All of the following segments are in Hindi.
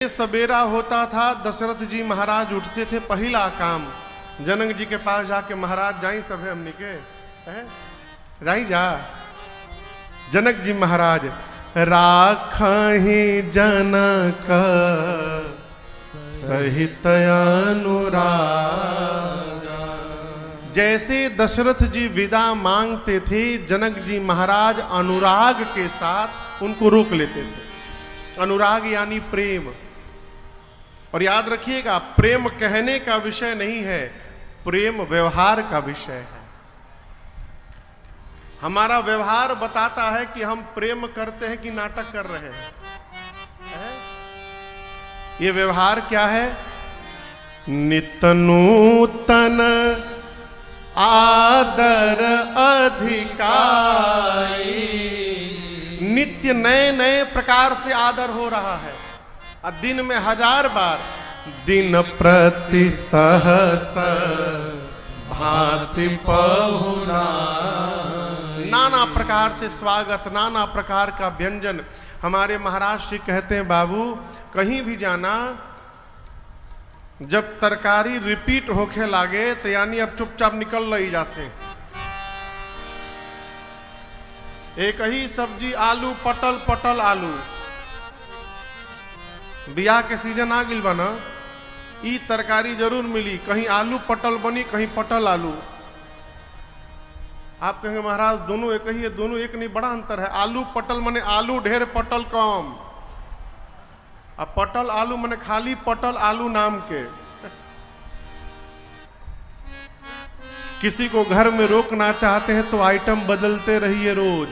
सवेरा होता था, दशरथ जी महाराज उठते थे, पहला काम जनक जी के पास जाके महाराज जाई सब है हमनी के जाई जा। जनक जी महाराज राखहि जनक सहित अनुराग। जैसे दशरथ जी विदा मांगते थे, जनक जी महाराज अनुराग के साथ उनको रोक लेते थे। अनुराग यानी प्रेम। और याद रखिएगा, प्रेम कहने का विषय नहीं है, प्रेम व्यवहार का विषय है। हमारा व्यवहार बताता है कि हम प्रेम करते हैं कि नाटक कर रहे हैं। ये व्यवहार क्या है? नित नूतन आदर अधिकारी। नित्य नए नए प्रकार से आदर हो रहा है, और दिन में 1000 बार। दिन प्रति सहस भांति पहुना। नाना प्रकार से स्वागत, नाना प्रकार का व्यंजन। हमारे महाराज श्री कहते हैं, बाबू कहीं भी जाना, जब तरकारी रिपीट होके लागे तो यानी अब चुपचाप निकल रही जासे। एक ही सब्जी आलू पटल पटल आलू। बियाह के सीजन आ गिल बना, ई तरकारी जरूर मिली, कहीं आलू पटल बनी, कहीं पटल आलू। आप कहेंगे महाराज दोनों एक ही है, दोनों एक नहीं, बड़ा अंतर है। आलू पटल माने आलू ढेर पटल कम, अब पटल आलू माने खाली पटल आलू नाम के। किसी को घर में रोकना चाहते हैं तो आइटम बदलते रहिए रोज।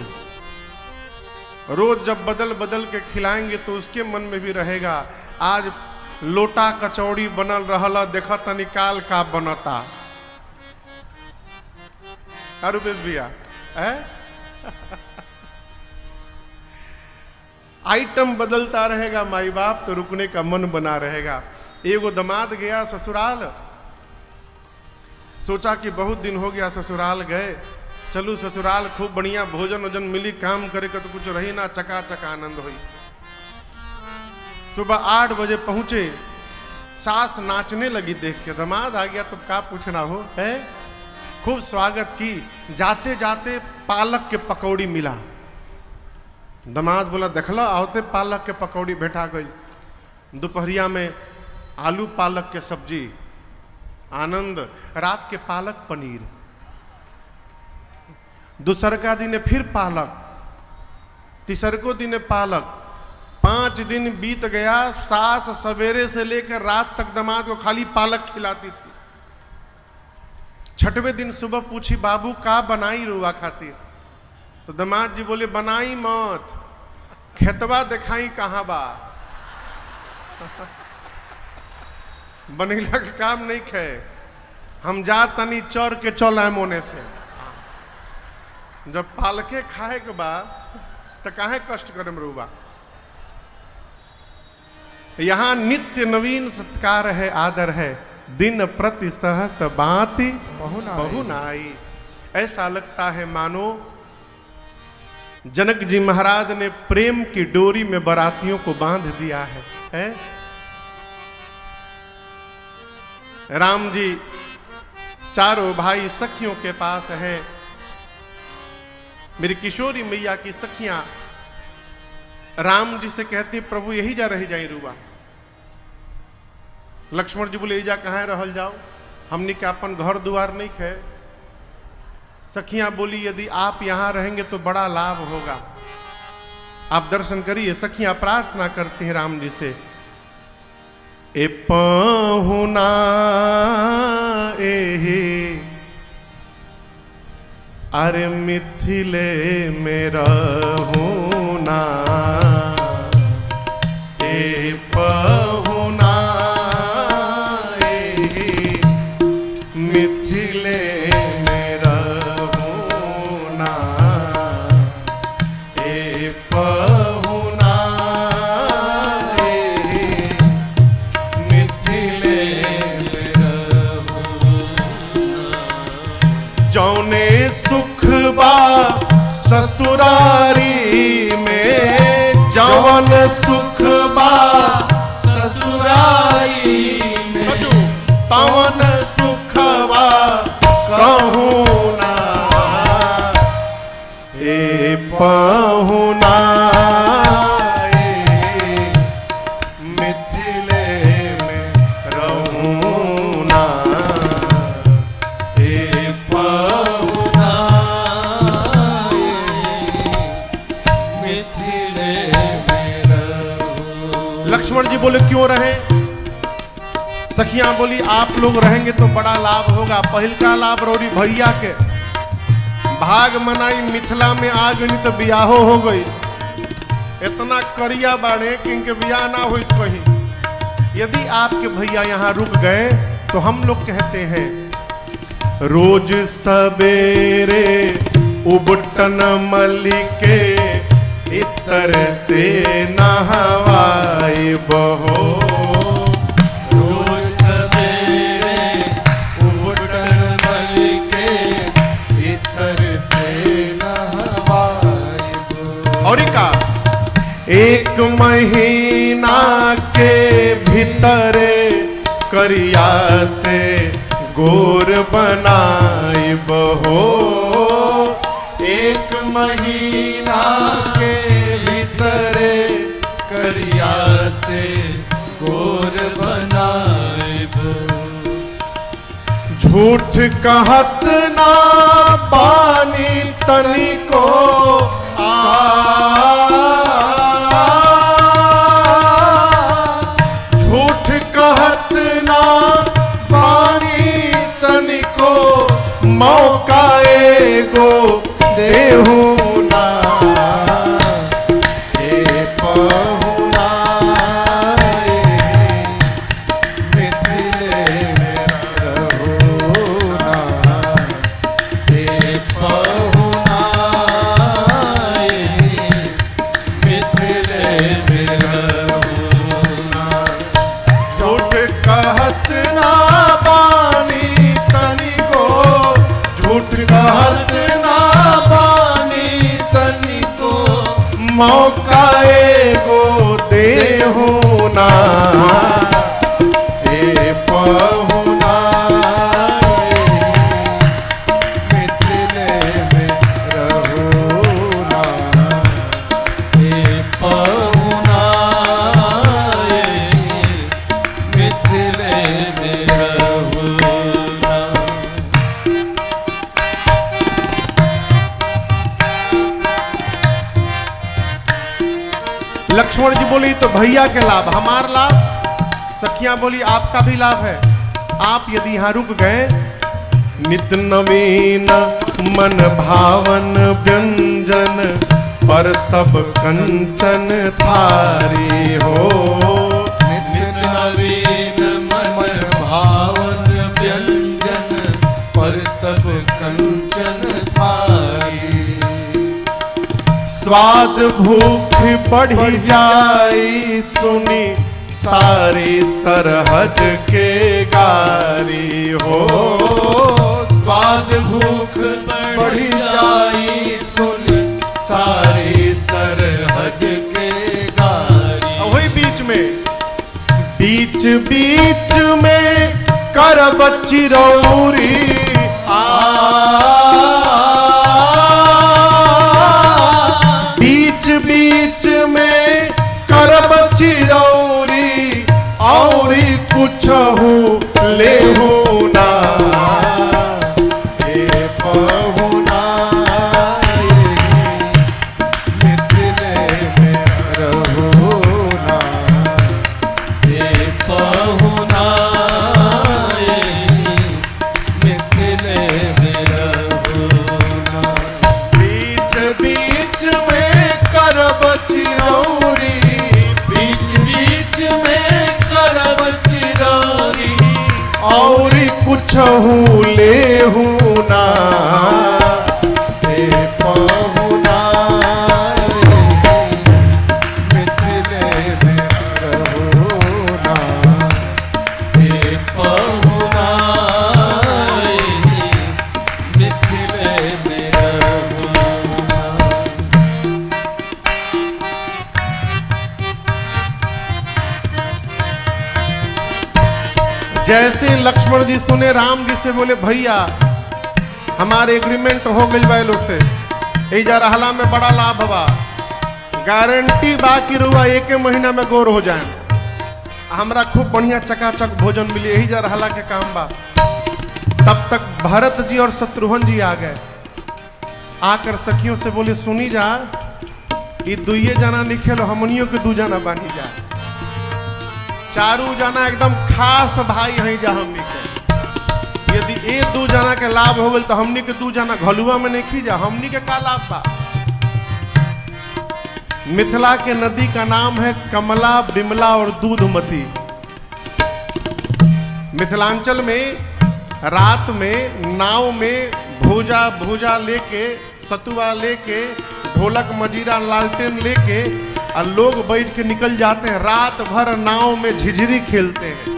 रोज जब बदल बदल के खिलाएंगे तो उसके मन में भी रहेगा, आज लोटा कचौड़ी बनल रहला, देखा त निकाल का बनता। रुपेश भैया आइटम बदलता रहेगा, माई बाप तो रुकने का मन बना रहेगा। एगो दामाद गया ससुराल, सोचा कि बहुत दिन हो गया ससुराल गए, चलू ससुराल खूब बढ़िया भोजन वोजन मिली, काम करे का तो कुछ रही ना, चकाचक आनंद हुई। सुबह 8 बजे पहुंचे, सास नाचने लगी देख के। दामाद आ गया तो क्या पूछना हो है, खूब स्वागत की। जाते जाते पालक के पकौड़ी मिला। दामाद बोला देखला आवते पालक के पकौड़ी भेटा गई। दोपहरिया में आलू पालक के सब्जी, आनंद। रात के पालक पनीर। दूसरका दिन फिर पालक, तीसरको दिन पालक। 5 दिन बीत गया, सास सवेरे से लेकर रात तक दामाद को खाली पालक खिलाती थी। 6वें दिन सुबह पूछी, बाबू का बनाई रुआ खातिर? तो दामाद जी बोले बनाई मत, खेतवा दिखाई कहां बा। बनेला के काम नहीं खे, हम जा तनी चौर के चल आए मोने से। जब पालके खाए के बाद तो काहे कष्ट करे रुआ। यहां नित्य नवीन सत्कार है, आदर है। दिन प्रति सहस भांति पहुनाई। ऐसा लगता है मानो जनक जी महाराज ने प्रेम की डोरी में बरातियों को बांध दिया है? राम जी चारों भाई सखियों के पास हैं। मेरी किशोरी मैया की सखियां राम जी से कहती, प्रभु यही जा रही जाई रुआ। लक्ष्मण जी बोले जा कहाँ रहल जाओ, हमने क्या अपन घर द्वार नहीं खे। सखियां बोली यदि आप यहां रहेंगे तो बड़ा लाभ होगा, आप दर्शन करिए। सखियां प्रार्थना करती हैं राम जी से, ए पहुना एहे अरे मिथिले में रहूना। ए पहुना एहे मिथिले में रहूना। ए पहुना एहे मिथिले में रहूना। जौने सुख बा ससुरारी में, जवन सुख बा जी बोले क्यों रहे? सखियां बोली आप लोग रहेंगे तो बड़ा लाभ होगा। पहिल का लाभ रौरी भैया के भाग मनाई मिथिला में आ गई तो बियाहो हो गई। इतना करिया बाड़े कि इनके बियाह ना हुई कहीं। यदि आपके भैया यहाँ रुक गए तो हम लोग कहते हैं रोज सवेरे उबटन मलिके इतर से नहवाए बहो। रोज सवेरे उबटन मलिके इतर से नहवाए बहो। और का एक महीना के भीतरे करिया से गोर बनाए बहो। एक महीना के भीतरे करिया से गोर बनाए बहो। झूठ कहत ना पानी तनिको झूठ कहत ना पानी तनिको मौका एगो देहू ना। हे पहुना मिथिले मेरा रहो ना। हे पहुना मिथिले मेरा रहो ना। झूठ कहत ना बानी तनिको झूठ कहत ना बानी तनिको मौका एगो देहू ना। हे पहुना मिथिले में रहो ना। हे पहुना मिथिले में रहो ना। लक्ष्मण जी बोली तो भैया के लाभ हमार लाभ। सखियां बोली आपका भी लाभ है। आप यदि यहाँ रुक गए नित नवीन मन भावन व्यंजन पर सब कंचन थारी हो। नित नवीन मन भावन व्यंजन पर सब कंचन थारी। स्वाद भूख बढ़ी जाई सुनी सारी सरहज के गारी हो। स्वाद भूख बढ़ी जाई सुनी सारी सरहज के गारी। वही बीच बीच में करब चिरौरी बीच में करब चिरौरी औरी कुछ हो ले हो ना। हे पहुना मिथिले में रहो ना। हे पहुना मिथिले में रहो ना। बीच में करब चिरौरी बीच में करब चिरौरी और कुछ हूँ ले हूँ ना। हे पहुना मिथिले में रहो ना। हे पहुना मिथिले में रहो ना। जैसे लक्ष्मण जी सुने राम जी से बोले भैया हमारे एग्रीमेंट हो गई बैलो से एजा रहला में बड़ा लाभ बा। गारंटी बाकी रुआ एक महीना में गोर हो जाए। हमरा खूब बढ़िया चकाचक भोजन मिली यही जा रहला के काम बा। तब तक भरत जी और शत्रुघ्न जी आ गए। आकर सखियों से बोले सुनी जा ये दुइये जना लिखे लो हमनियों के दू जना बानी जा। चारू जना एकदम खास भाई हैं जा हमनी के। यदि एक दू जना के लाभ हो गल तो हमनी के दू जना घलुआ में नहीं खी जा, हमनी के का लाभ बा। मिथिला के नदी का नाम है कमला, बिमला और दूधमती। मिथिलांचल में रात में नाव में भूजा भूजा लेके, सतुआ लेके, ढोलक मजीरा लालटेन लेके और लोग बैठ के निकल जाते हैं। रात भर नाव में झिझरी खेलते हैं,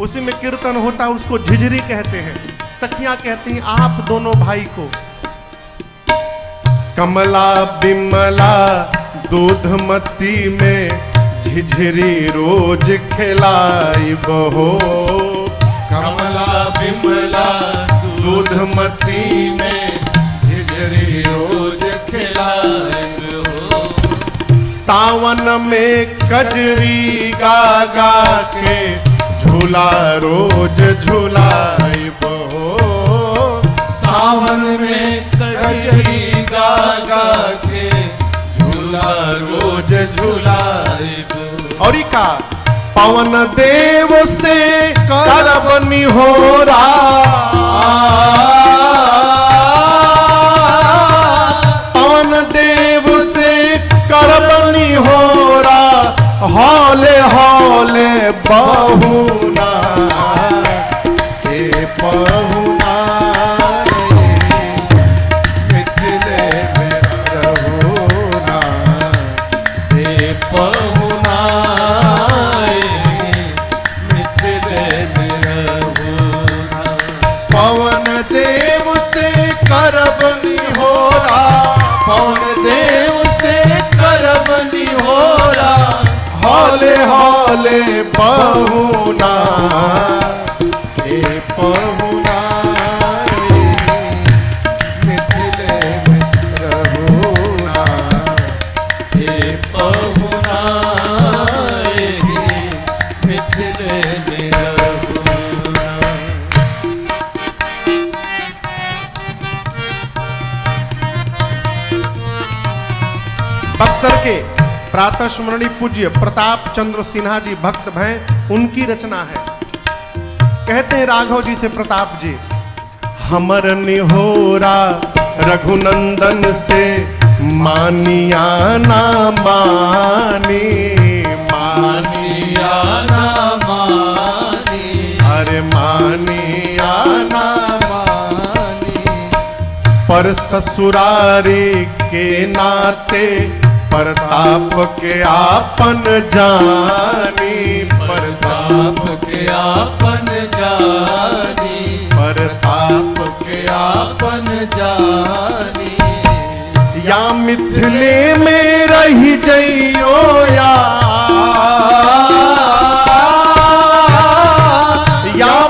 उसी में कीर्तन होता है, उसको झिझरी कहते हैं। सखियां कहती हैं आप दोनों भाई को। कमला बिमला दूधमती में झिझरी रोज खिलाई बहो। कमला बिमला दूधमती में झिझरी रोज खिलाई बहो। सावन में कजरी गा गा के झूला रोज झूलाई बहो। सावन में कजरी गा गा के झूला रोज झूलाई बहो। और का पवन देव से करबनी हो पवन देव से करबनी हो हौले हौले बहुना हे बहुना मिथिले में रहुना हे बहुना मिथिले में रहुना। पवन देव से करबनी हो पवन देव से करबनी होरा हौले हौले बहुना हे बहुना मिथिले में रहुना हे बहुना मिथिले में रहुना। बक्सर के प्रातः स्मरणीय पूज्य प्रताप चंद्र सिन्हा जी भक्त भैं, उनकी रचना है। कहते हैं राघव जी से प्रताप जी, हमर निहोरा रघुनंदन से मानिया ना मानी। मानिया ना मानी अरे मानिया ना मानी। पर ससुरारी के नाते प्रताप के आपन जानी। प्रताप के आपन जानी प्रताप के आपन जानी। या मिथिले में रही जइयो या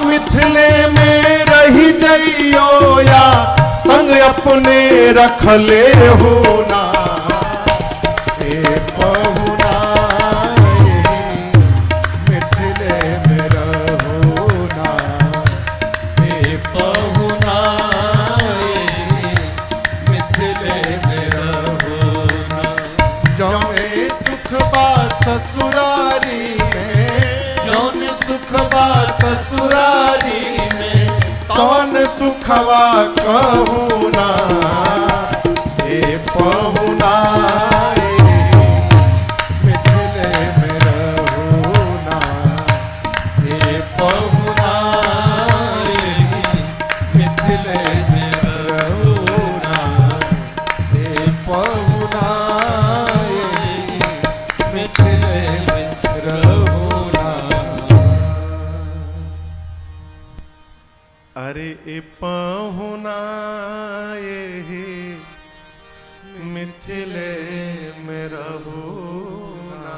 मिथिले में रही जइयो या संग अपने रखले होना हे बहुना मिथिले में रहुना हे बहुना मिथिले में रहुना। जौने सुख बा ससुरारी में जौन सुखबा ससुरारी में कौन सुखवा कहूना हे पहुना मिथिले में रहुना हे बहुना मिथिले में रहुना हे बहुना मिथिले में रहुना। अरे ए पहुना ये मिथिले में रहुना।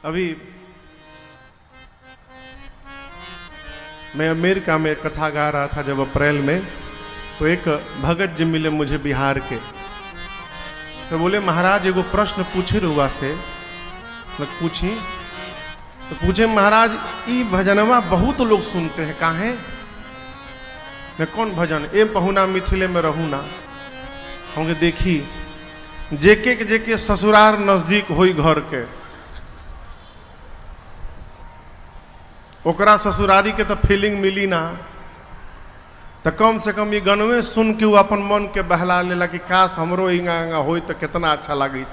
अभी मैं अमेरिका में कथा गा रहा था जब अप्रैल में, तो एक भगत जी मिले मुझे बिहार के। तो बोले महाराज एगो प्रश्न पूछे रुआ से। मैं पूछी तो पूछे महाराज ई भजनवा बहुत लोग सुनते हैं, काहे? मैं कौन भजन? ए पहुना मिथिले में रहूना। होंगे देखी जेके ससुरार नजदीक होई घर के, ओकरा ससुरारी के तो फीलिंग मिली ना, तो कम से कम ये गनवे सुन के वो अपन मन के बहला लेला कि काश हमरो इंगा इंगा होई तो कितना अच्छा लगी।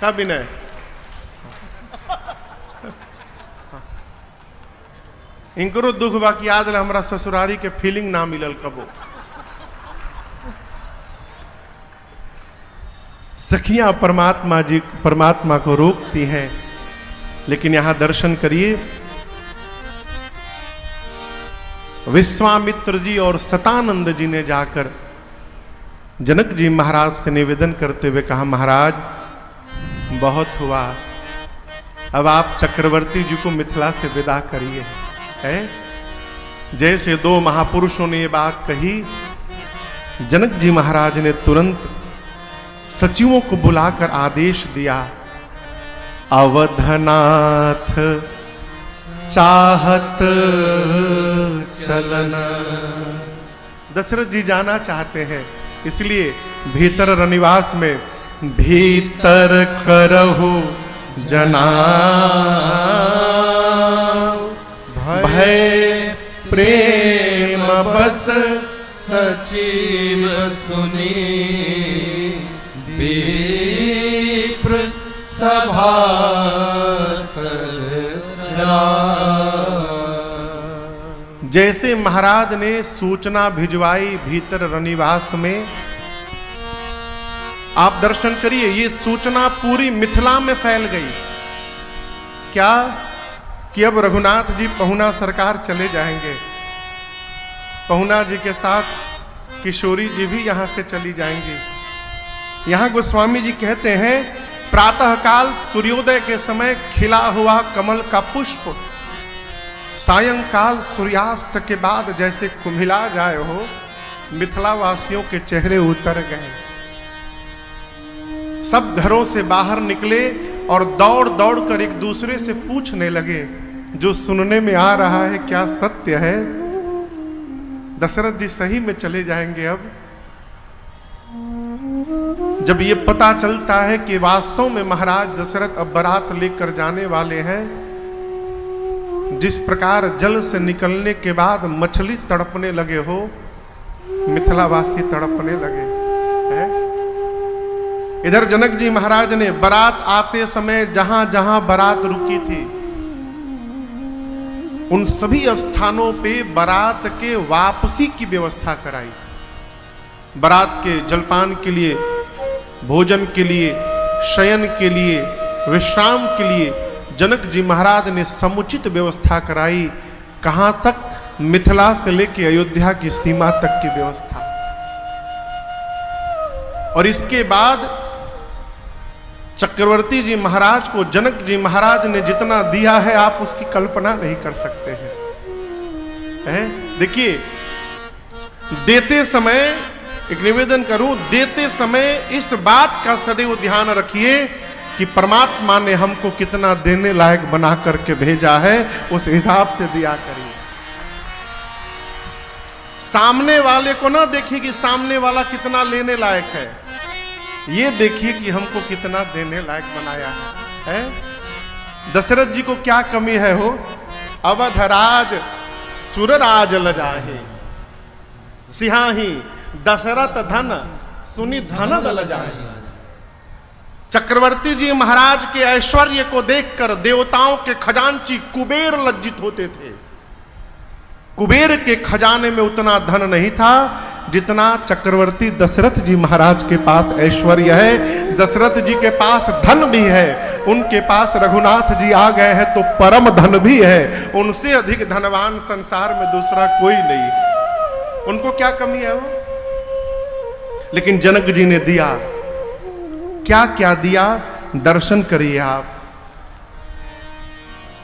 का विनय? इनकरो दुख बा कि आज हमरा ससुरारी के फीलिंग ना मिलल कबो। सखियां परमात्मा को रोकती हैं, लेकिन यहां दर्शन करिए, विश्वामित्र जी और सतानंद जी ने जाकर जनक जी महाराज से निवेदन करते हुए कहा, महाराज बहुत हुआ, अब आप चक्रवर्ती जी को मिथिला से विदा करिए। है जैसे दो महापुरुषों ने ये बात कही, जनक जी महाराज ने तुरंत सचिवों को बुलाकर आदेश दिया, अवधनाथ चाहत चलन। दशरथ जी जाना चाहते हैं, इसलिए भीतर रनिवास में भीतर करहु जना भय प्रेम बस सचिव सुनी विप्र सभा जैसे महाराज ने सूचना भिजवाई भीतर रनिवास में, आप दर्शन करिए, ये सूचना पूरी मिथिला में फैल गई। क्या कि अब रघुनाथ जी पहुना सरकार चले जाएंगे, पहुना जी के साथ किशोरी जी भी यहां से चली जाएंगी। यहां गोस्वामी जी कहते हैं, प्रातःकाल सूर्योदय के समय खिला हुआ कमल का पुष्प सायंकाल सूर्यास्त के बाद जैसे कुम्हिला जाए हो, मिथिला वासियों के चेहरे उतर गए। सब घरों से बाहर निकले और दौड़ दौड़ कर एक दूसरे से पूछने लगे, जो सुनने में आ रहा है क्या सत्य है? दशरथ जी सही में चले जाएंगे। अब जब ये पता चलता है कि वास्तव में महाराज दशरथ अब बारात लेकर जाने वाले हैं, जिस प्रकार जल से निकलने के बाद मछली तड़पने लगे हो, मिथिलावासी तड़पने लगे हैं। इधर जनक जी महाराज ने बारात आते समय जहां जहां बारात रुकी थी, उन सभी स्थानों पे बारात के वापसी की व्यवस्था कराई। बारात के जलपान के लिए, भोजन के लिए, शयन के लिए, विश्राम के लिए जनक जी महाराज ने समुचित व्यवस्था कराई। कहां तक? मिथिला से लेकर अयोध्या की सीमा तक की व्यवस्था। और इसके बाद चक्रवर्ती जी महाराज को जनक जी महाराज ने जितना दिया है, आप उसकी कल्पना नहीं कर सकते हैं। देखिए, देते समय एक निवेदन करूं, देते समय इस बात का सदैव ध्यान रखिए कि परमात्मा ने हमको कितना देने लायक बना करके भेजा है, उस हिसाब से दिया करिए। सामने वाले को ना देखिए कि सामने वाला कितना लेने लायक है, ये देखिए कि हमको कितना देने लायक बनाया है। दशरथ जी को क्या कमी है हो? अवधराज सुरराज लजाहे, सिहाही दशरथ धन सुनि धन दल जाहे। चक्रवर्ती जी महाराज के ऐश्वर्य को देखकर देवताओं के खजांची कुबेर लज्जित होते थे। कुबेर के खजाने में उतना धन नहीं था जितना चक्रवर्ती दशरथ जी महाराज के पास ऐश्वर्य है। दशरथ जी के पास धन भी है, उनके पास रघुनाथ जी आ गए हैं तो परम धन भी है। उनसे अधिक धनवान संसार में दूसरा कोई नहीं। उनको क्या कमी है वो? लेकिन जनक जी ने दिया, क्या क्या दिया, दर्शन करिए आप।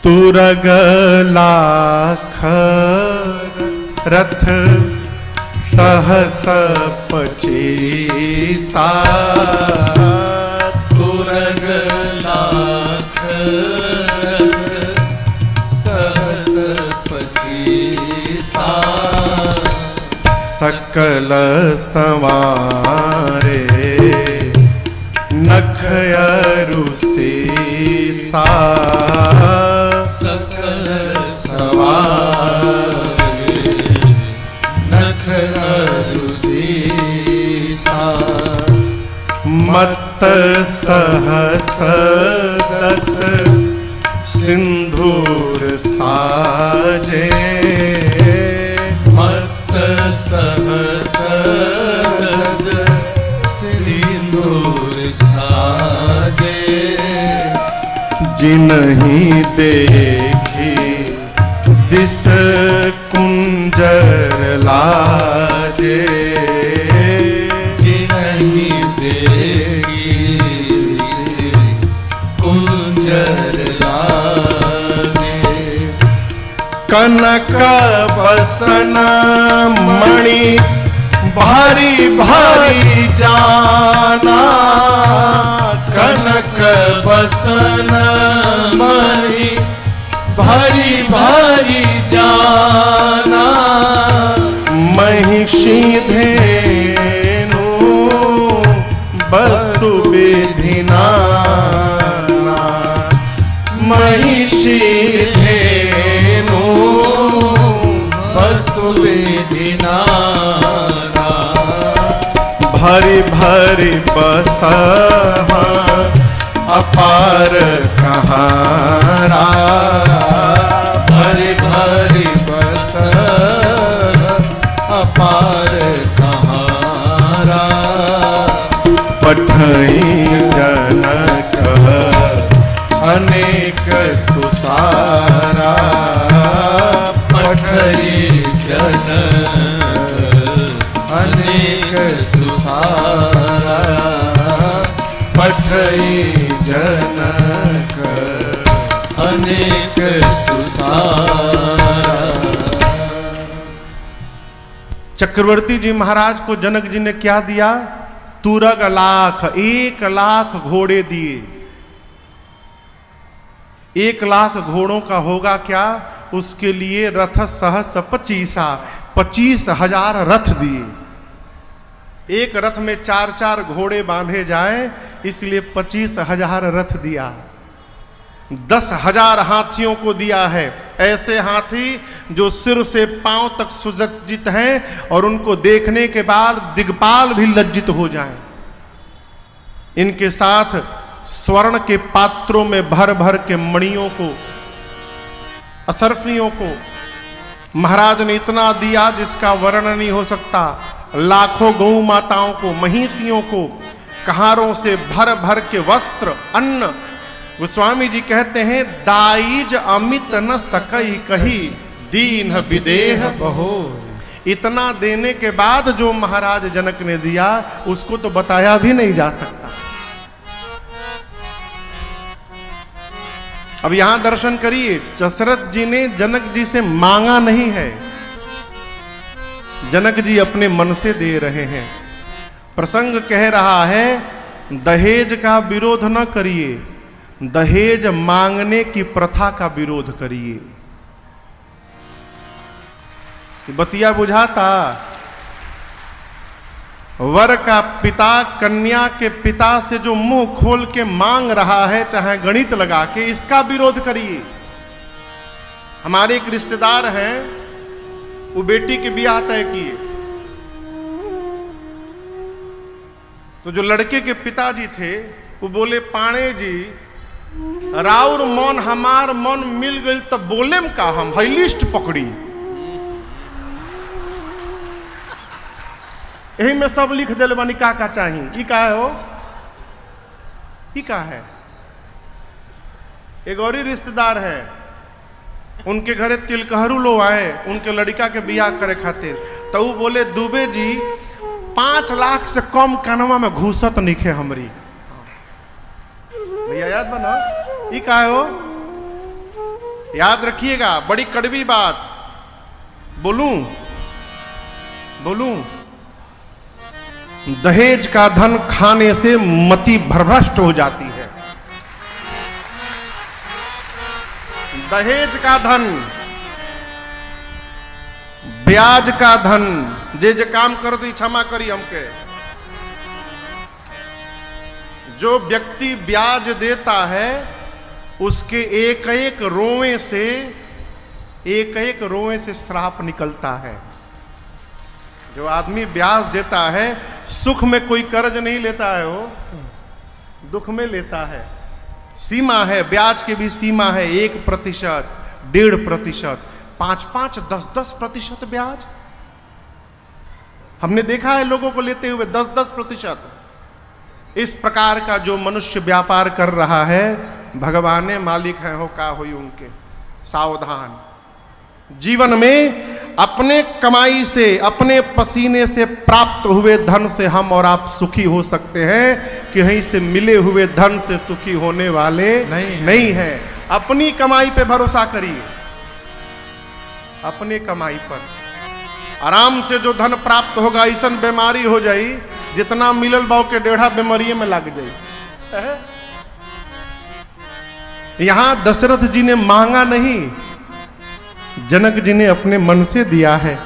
तुरग लाख रथ सहस 25 तुरग लाख सहस 25 सकल सकल संवारे नख अरु सीसा सकल सवारे नख अरु सीसा मत सहस दस सिंधूर साजे मत सहस दस सिंदूर साजे जिन्हीं देखी दिस कुंजर लाजे जिन्हीं देखी कुंजर लागे कनक बसन मणि भारी भारी जाना कनक बसन मणि भारी भारी जाना महिषी धेनु वस्तु विधिना महिषी धेनु वस्तु विधिना भरी भरी बसहा अपार कहारा भरी भरी बस अपार कहारा पठई जनक अनेक सुसारा पठई जनक अनेक सुसारा पठई जनक अनेक सुसारा चक्रवर्ती जी महाराज को जनक जी ने क्या दिया? तुरग लाख, 1 लाख घोड़े दिए। 1 लाख घोड़ों का होगा क्या? उसके लिए रथ सहस 25,000 रथ दिए। एक रथ में 4-4 घोड़े बांधे जाएं, इसलिए 25,000 रथ दिया। 10,000 हाथियों को दिया है, ऐसे हाथी जो सिर से पांव तक सुसज्जित हैं और उनको देखने के बाद दिग्पाल भी लज्जित हो जाएं। इनके साथ स्वर्ण के पात्रों में भर भर के मणियों को, असरफियों को महाराज ने इतना दिया जिसका वर्णन नहीं हो सकता। लाखों गौ माताओं को, महिषियों को कहारों से भर भर के वस्त्र, अन्न। गोस्वामी जी कहते हैं दाईज अमित न सकई कही दीन विदेह बहो। इतना देने के बाद जो महाराज जनक ने दिया उसको तो बताया भी नहीं जा सकता। अब यहां दर्शन करिए, दशरथ जी ने जनक जी से मांगा नहीं है, जनक जी अपने मन से दे रहे हैं। प्रसंग कह रहा है दहेज का विरोध न करिए, दहेज मांगने की प्रथा का विरोध करिए। बतिया बुझाता? वर का पिता कन्या के पिता से जो मुंह खोल के मांग रहा है, चाहे गणित लगा के, इसका विरोध करिए। हमारे एक रिश्तेदार हैं, वो बेटी के ब्याह तय किए, तो जो लड़के के पिताजी थे वो बोले पाणे जी राउर मन हमार मन मिल गई तब बोले का हम है लिस्ट पकड़ी, यही में सब लिख दिल बानी का चाहिए। ई का है हो, ई का है? एक और ही रिश्तेदार है, उनके घरे तिलकहरू लो आए उनके लड़का के बियाह करे खातिर, तो वो बोले दुबे जी 5 लाख से कम कानवा में घूसत निखे हमरी। भैया याद बना? ई का है हो? याद रखिएगा, बड़ी कड़वी बात। बोलूं दहेज का धन खाने से मति भ्रष्ट हो जाती है। दहेज का धन ब्याज का धन जे जे काम करती क्षमा करी हमके। जो व्यक्ति ब्याज देता है उसके एक एक रोए से श्राप निकलता है। जो आदमी ब्याज देता है, सुख में कोई कर्ज नहीं लेता है, वो दुख में लेता है। सीमा है, ब्याज की भी सीमा है, 1%, 1.5%, 5-5, 10-10% ब्याज। हमने देखा है लोगों को लेते हुए 10-10%। इस प्रकार का जो मनुष्य व्यापार कर रहा है, भगवान मालिक है हो का हुई उनके। सावधान। जीवन में अपने कमाई से, अपने पसीने से प्राप्त हुए धन से हम और आप सुखी हो सकते हैं, कहीं से मिले हुए धन से सुखी होने वाले नहीं है। अपनी कमाई पे भरोसा करिए, अपने कमाई पर आराम से जो धन प्राप्त होगा, ऐसा बीमारी हो जाई जितना मिलल बाव के 1.5 बीमारी में लग जाई। यहां दशरथ जी ने मांगा नहीं, जनक जी ने अपने मन से दिया है।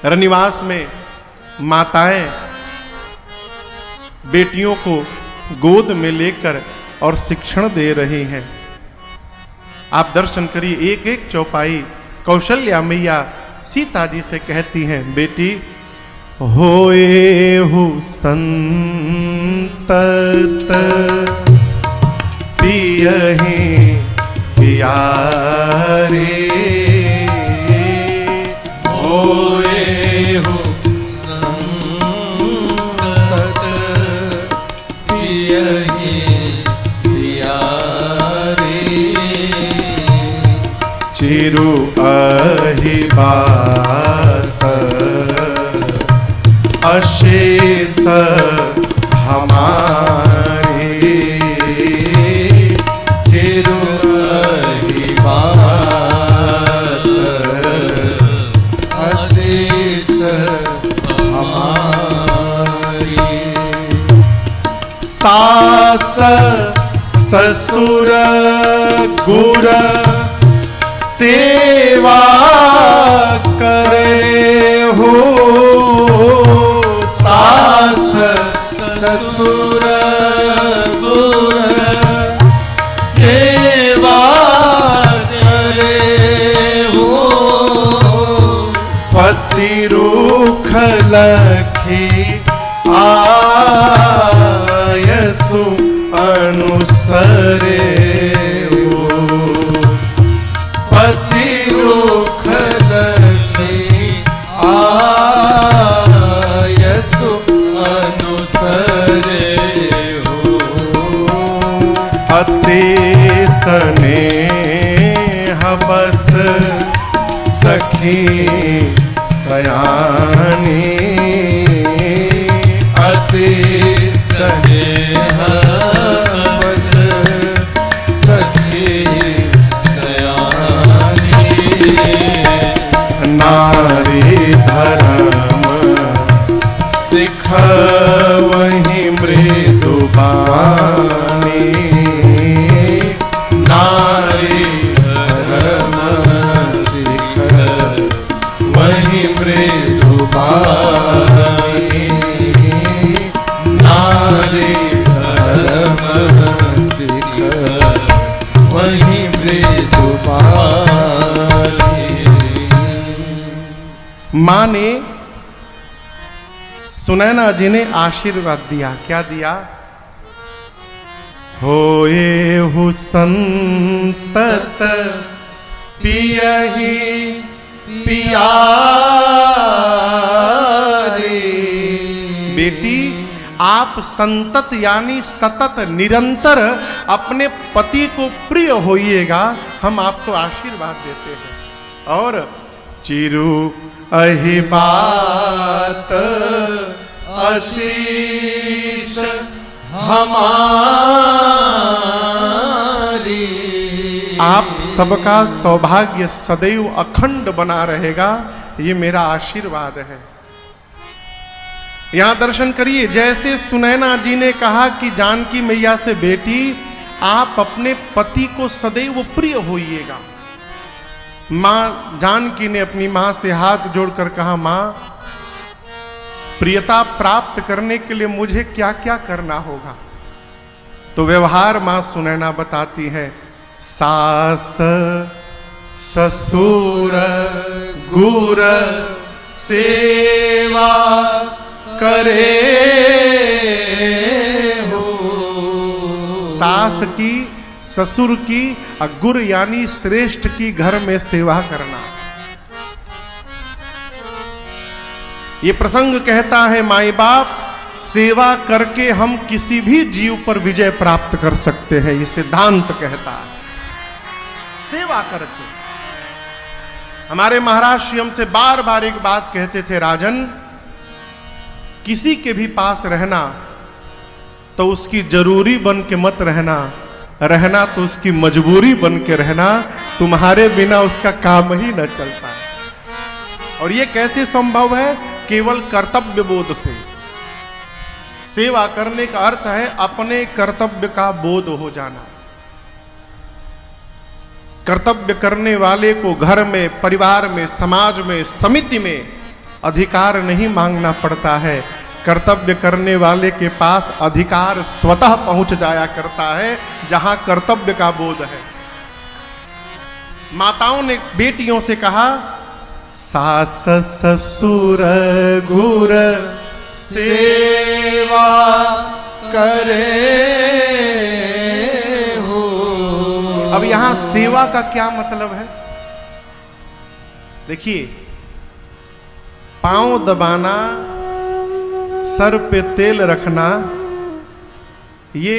रनिवास में माताएं बेटियों को गोद में लेकर और शिक्षण दे रही हैं। आप दर्शन करिए, एक एक चौपाई कौशल्या मैया सीता जी से कहती हैं, बेटी होए हु संतत पियहि प्यारे, होए हो संतत पियहि प्यारे, चिरु अहि बात अशेष हमारे, चिरु अहि बात अशेष हमारी। सास ससुर गुर सेवा करे हो, सास ससुर गुर सेवा करे हो, पति रूख लखी आयसु अनुसरे हो, पति रूख लखी आयसु अनुसरे हो, अति स्नेह बस सखी सयानी, अति स्नेह बस सखी सयानी, नारी धर्म सिखवहि मृदुबानी, नारी धर्म सिखवहि मृदुबानी, नारी धर्म सिखवहि मृदुबानी। मां ने, सुनैना जी ने आशीर्वाद दिया। क्या दिया? होए हु संतत पियहि प्यारे। बेटी, आप संतत यानी सतत निरंतर अपने पति को प्रिय होइएगा, हम आपको आशीर्वाद देते हैं। और चिरु अहि बात आशीष हमारी, आप सबका सौभाग्य सदैव अखंड बना रहेगा, ये मेरा आशीर्वाद है। यहां दर्शन करिए, जैसे सुनैना जी ने कहा कि जानकी मैया से, बेटी आप अपने पति को सदैव प्रिय होइएगा। मां जानकी ने अपनी मां से हाथ जोड़कर कहा, मां प्रियता प्राप्त करने के लिए मुझे क्या क्या करना होगा? तो व्यवहार मां सुनैना बताती है, सास ससुर गुर सेवा करे हो। सास की, ससुर की और गुर यानी श्रेष्ठ की घर में सेवा करना। ये प्रसंग कहता है माई बाप सेवा करके हम किसी भी जीव पर विजय प्राप्त कर सकते हैं, ये सिद्धांत कहता है। सेवा करके हमारे महाराज श्री हमसे बार बार एक बात कहते थे, राजन किसी के भी पास रहना तो उसकी जरूरी बन के मत रहना, रहना तो उसकी मजबूरी बन के रहना, तुम्हारे बिना उसका काम ही न चलता है। और ये कैसे संभव है? केवल कर्तव्य बोध से। सेवा करने का अर्थ है अपने कर्तव्य का बोध हो जाना। कर्तव्य करने वाले को घर में, परिवार में, समाज में, समिति में अधिकार नहीं मांगना पड़ता है। कर्तव्य करने वाले के पास अधिकार स्वतः पहुंच जाया करता है जहां कर्तव्य का बोध है। माताओं ने बेटियों से कहा, सास ससुर गुर सेवा करे हो। अब यहां सेवा का क्या मतलब है? देखिए, पांव दबाना, सर पे तेल रखना, ये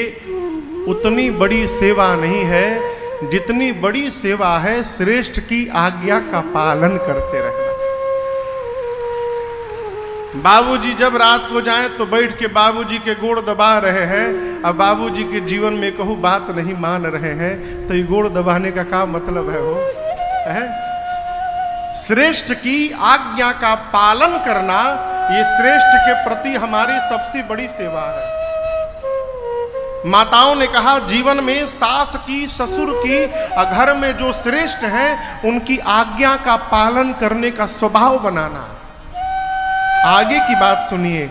उतनी बड़ी सेवा नहीं है जितनी बड़ी सेवा है श्रेष्ठ की आज्ञा का पालन करते रहना। बाबूजी जब रात को जाएं तो बैठ के बाबूजी के गोड़ दबा रहे हैं, अब बाबूजी के जीवन में कहूं बात नहीं मान रहे हैं, तो ये गोड़ दबाने का क्या मतलब है? वो है श्रेष्ठ की आज्ञा का पालन करना, ये श्रेष्ठ के प्रति हमारी सबसे बड़ी सेवा है। माताओं ने कहा, जीवन में सास की, ससुर की और घर में जो श्रेष्ठ हैं उनकी आज्ञा का पालन करने का स्वभाव बनाना। आगे की बात सुनिए,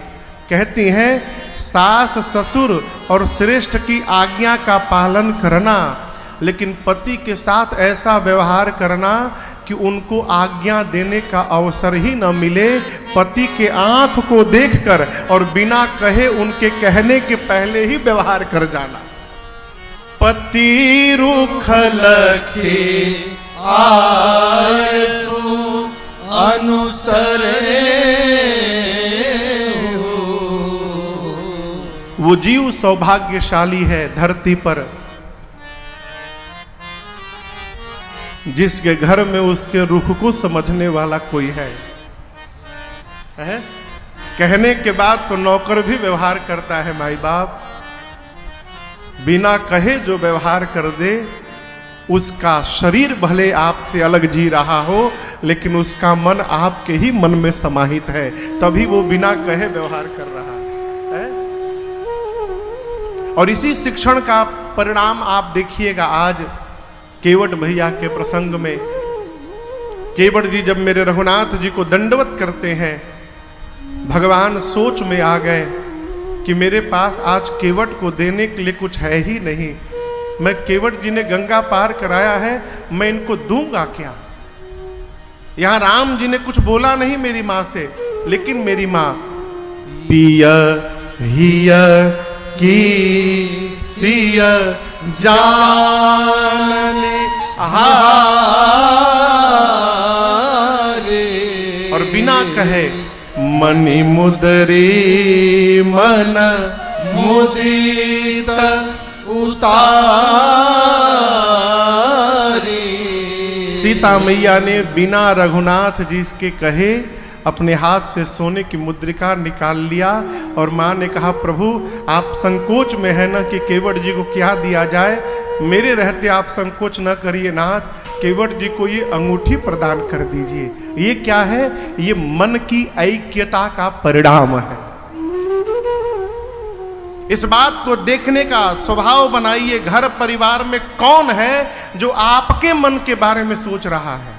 कहती हैं सास ससुर और श्रेष्ठ की आज्ञा का पालन करना, लेकिन पति के साथ ऐसा व्यवहार करना कि उनको आज्ञा देने का अवसर ही न मिले। पति के आंख को देखकर और बिना कहे उनके कहने के पहले ही व्यवहार कर जाना। पति रुख लखे आयसु अनुसरे हो। वो जीव सौभाग्यशाली है धरती पर जिसके घर में उसके रुख को समझने वाला कोई है? कहने के बाद तो नौकर भी व्यवहार करता है। माई बाप बिना कहे जो व्यवहार कर दे, उसका शरीर भले आपसे अलग जी रहा हो, लेकिन उसका मन आपके ही मन में समाहित है, तभी वो बिना कहे व्यवहार कर रहा है। और इसी शिक्षण का परिणाम आप देखिएगा आज केवट भैया के प्रसंग में। केवट जी जब मेरे रघुनाथ जी को दंडवत करते हैं, भगवान सोच में आ गए कि मेरे पास आज केवट को देने के लिए कुछ है ही नहीं। मैं केवट जी ने गंगा पार कराया है, मैं इनको दूंगा क्या? यहां राम जी ने कुछ बोला नहीं मेरी मां से, लेकिन मेरी मां पिया हिया की सिया जाने हारे, और बिना कहे मणि मुदरी मन मुदित उतारी। सीता मैया ने बिना रघुनाथ जी के कहे अपने हाथ से सोने की मुद्रिका निकाल लिया, और माँ ने कहा, प्रभु आप संकोच में है ना कि केवट जी को क्या दिया जाए, मेरे रहते आप संकोच न करिए नाथ, केवट जी को ये अंगूठी प्रदान कर दीजिए। ये क्या है? ये मन की ऐक्यता का परिणाम है। इस बात को देखने का स्वभाव बनाइए। घर परिवार में कौन है जो आपके मन के बारे में सोच रहा है?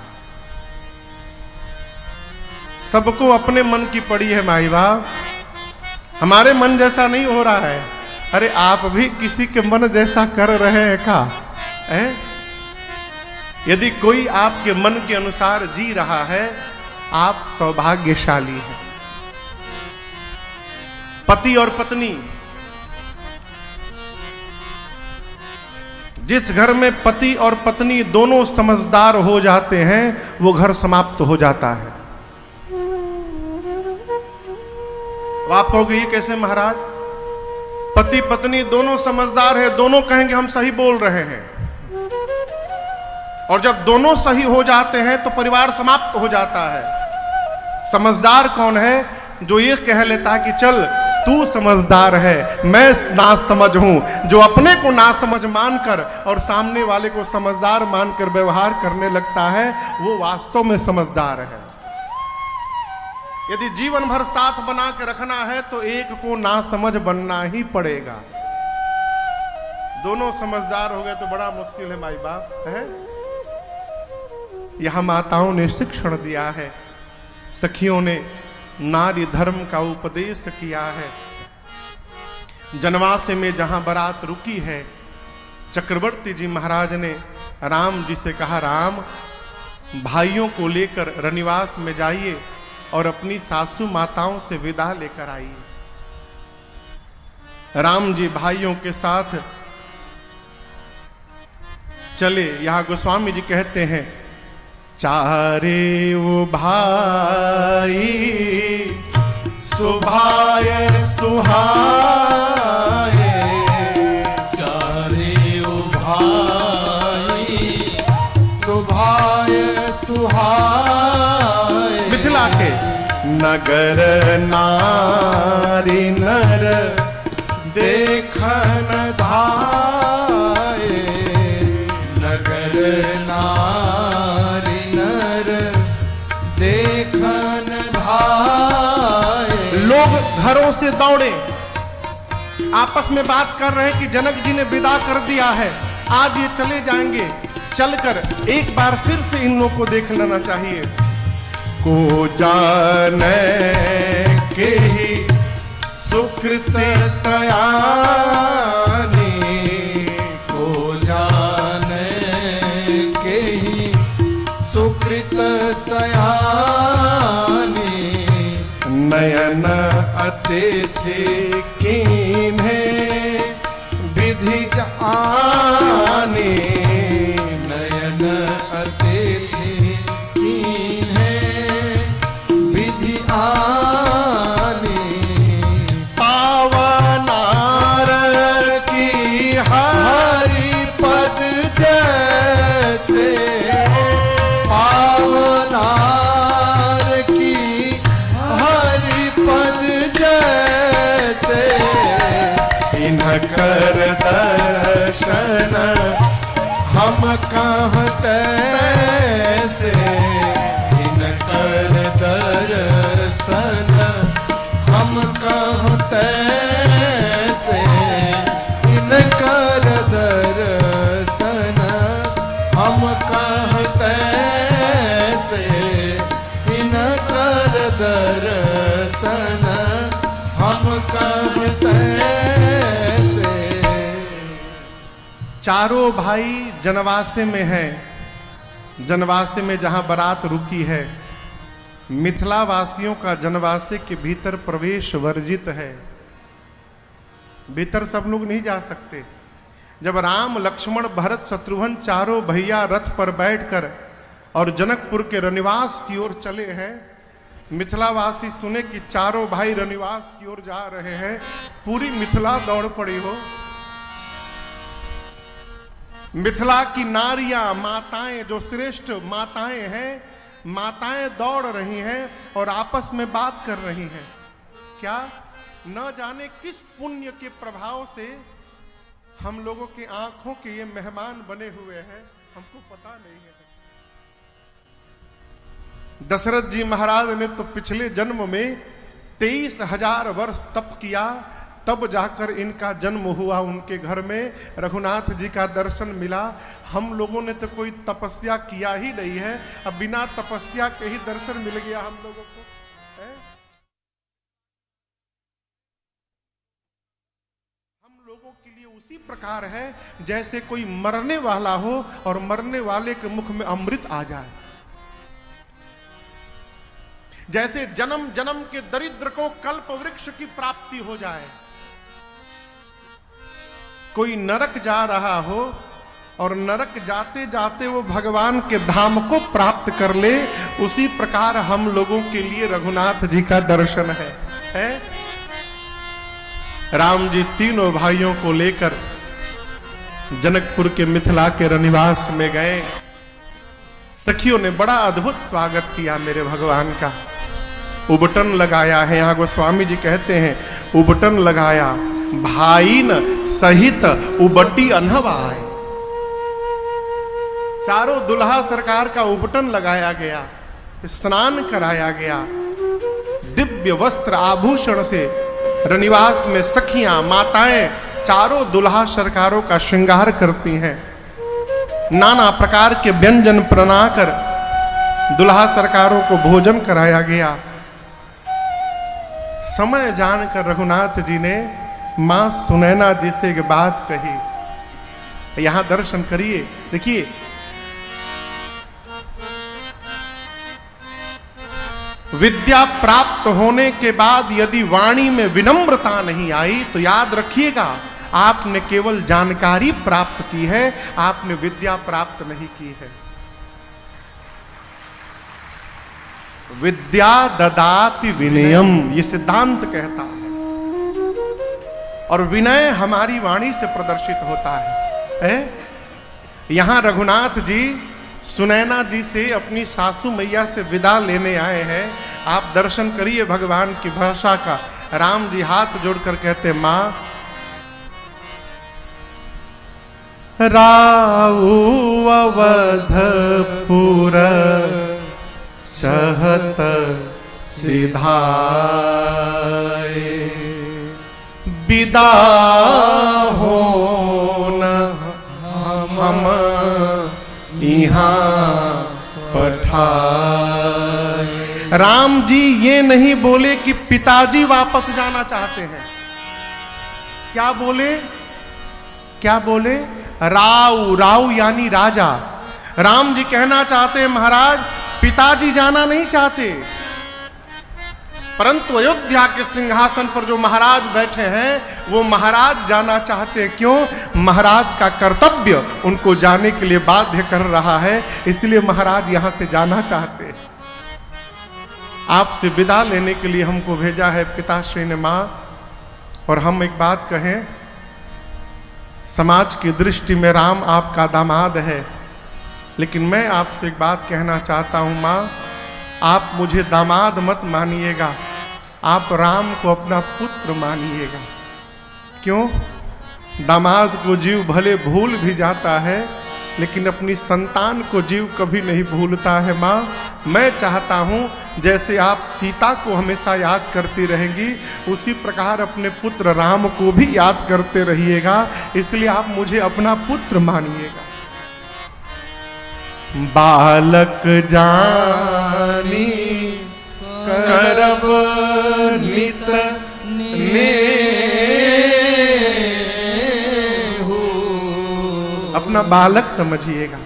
सबको अपने मन की पड़ी है माई बाप, हमारे मन जैसा नहीं हो रहा है। अरे आप भी किसी के मन जैसा कर रहे हैं क्या? यदि कोई आपके मन के अनुसार जी रहा है, आप सौभाग्यशाली हैं। पति और पत्नी, जिस घर में पति और पत्नी दोनों समझदार हो जाते हैं, वो घर समाप्त हो जाता है। वो आप कहोगे ये कैसे महाराज? पति पत्नी दोनों समझदार है, दोनों कहेंगे हम सही बोल रहे हैं, और जब दोनों सही हो जाते हैं तो परिवार समाप्त हो जाता है। समझदार कौन है? जो ये कह लेता है कि चल तू समझदार है, मैं नासमझ हूं। जो अपने को नासमझ मानकर और सामने वाले को समझदार मानकर व्यवहार करने लगता है, वो वास्तव में समझदार है। यदि जीवन भर साथ बना के रखना है तो एक को नासमझ बनना ही पड़ेगा। दोनों समझदार हो गए तो बड़ा मुश्किल है माई बाप है। यहां माताओं ने शिक्षण दिया है, सखियों ने नारी धर्म का उपदेश किया है। जनवासे में जहां बारात रुकी है, चक्रवर्ती जी महाराज ने राम जी से कहा, राम भाइयों को लेकर रनिवास में जाइए और अपनी सासू माताओं से विदा लेकर आइए। राम जी भाइयों के साथ चले। यहां गोस्वामी जी कहते हैं, चारे वो भाई सुभाय सुहाए, चारे ओ भाई सुभाय सुहाए। मिथिला के नगर नारी नर देखन धाये, नगर नारी नर देखन धाये। लोग घरों से दौड़े, आपस में बात कर रहे हैं कि जनक जी ने विदा कर दिया है, आज ये चले जाएंगे, चलकर एक बार फिर से इन लोगों को देख लेना चाहिए। को जाने के ही सुकृत सयानी, को जाने के ही सुकृत सयानी। नयन अतिथि कीन्हे विधि जानी, नयन अतिथि कीन्हे विधि आनी। पावनार की हरि पद जैसे, पावनार की हरि पद जैसे। इनकर दर्शन हम कहते से, इनकर दर्शन हम कहते से, इनकर दर्शन हम कहते से, इनकर दर्शन हम कहते से। चारों भाई जनवासे में हैं। जनवासे में जहां बारात रुकी है, मिथिला वासियों का जनवासे के भीतर प्रवेश वर्जित है। भीतर सब लोग नहीं जा सकते। जब राम लक्ष्मण भरत शत्रुघ्न चारों भैया रथ पर बैठकर और जनकपुर के रनिवास की ओर चले हैं, मिथिलावासी सुने कि चारों भाई रनिवास की ओर जा रहे हैं, पूरी मिथिला दौड़ पड़ी हो। मिथिला की नारियां, माताएं, जो श्रेष्ठ माताएं हैं, माताएं दौड़ रही हैं और आपस में बात कर रही हैं। क्या न जाने किस पुण्य के प्रभाव से हम लोगों की आंखों के ये मेहमान बने हुए हैं, हमको पता नहीं है। दशरथ जी महाराज ने तो पिछले जन्म में 23,000 वर्ष तप किया, तब जाकर इनका जन्म हुआ उनके घर में, रघुनाथ जी का दर्शन मिला। हम लोगों ने तो कोई तपस्या किया ही नहीं है, अब बिना तपस्या के ही दर्शन मिल गया हम लोगों को। लोगों के लिए उसी प्रकार है जैसे कोई मरने वाला हो और मरने वाले के मुख में अमृत आ जाए। जैसे जन्म जन्म के दरिद्र को कल्प वृक्ष की प्राप्ति हो जाए। कोई नरक जा रहा हो और नरक जाते जाते वो भगवान के धाम को प्राप्त कर ले, उसी प्रकार हम लोगों के लिए रघुनाथ जी का दर्शन है? राम जी तीनों भाइयों को लेकर जनकपुर के मिथिला के रनिवास में गए। सखियों ने बड़ा अद्भुत स्वागत किया मेरे भगवान का। उबटन लगाया है, यहां गोस्वामी जी कहते हैं उबटन लगाया, भाईन सहित उबटी अनहवाए। चारों दुल्हा सरकार का उबटन लगाया गया, स्नान कराया गया, दिव्य वस्त्र आभूषण से रनिवास में सखियां माताएं चारों दुल्हा सरकारों का श्रृंगार करती हैं। नाना प्रकार के व्यंजन बनाकर दुल्हा सरकारों को भोजन कराया गया। समय जानकर रघुनाथ जी ने मां सुनैना जी से एक बात कही। यहां दर्शन करिए, देखिए विद्या प्राप्त होने के बाद यदि वाणी में विनम्रता नहीं आई तो याद रखिएगा आपने केवल जानकारी प्राप्त की है, आपने विद्या प्राप्त नहीं की है। विद्या ददाति विनयम, ये सिद्धांत कहता है, और विनय हमारी वाणी से प्रदर्शित होता है? यहां रघुनाथ जी सुनैना जी से अपनी सासू मैया से विदा लेने आए हैं। आप दर्शन करिए भगवान की भाषा का। राम जी हाथ जोड़कर कहते, मां राऊ अवधपुर चहत सिधाए, विदा हो न हम यहाँ पठाए। राम जी ये नहीं बोले कि पिताजी वापस जाना चाहते हैं। क्या बोले? क्या बोले? राव, राव यानी राजा। राम जी कहना चाहते हैं महाराज पिताजी जाना नहीं चाहते, परंतु अयोध्या के सिंहासन पर जो महाराज बैठे हैं वो महाराज जाना चाहते हैं। क्यों? महाराज का कर्तव्य उनको जाने के लिए बाध्य कर रहा है, इसलिए महाराज यहां से जाना चाहते हैं। आपसे विदा लेने के लिए हमको भेजा है पिताश्री ने मां। और हम एक बात कहें, समाज की दृष्टि में राम आपका दामाद है, लेकिन मैं आपसे एक बात कहना चाहता हूं मां, आप मुझे दामाद मत मानिएगा, आप राम को अपना पुत्र मानिएगा। क्यों? दामाद को जीव भले भूल भी जाता है, लेकिन अपनी संतान को जीव कभी नहीं भूलता है। मां, मैं चाहता हूं जैसे आप सीता को हमेशा याद करती रहेंगी, उसी प्रकार अपने पुत्र राम को भी याद करते रहिएगा, इसलिए आप मुझे अपना पुत्र मानिएगा। बालक जानी करब नित नेहु, अपना बालक समझिएगा।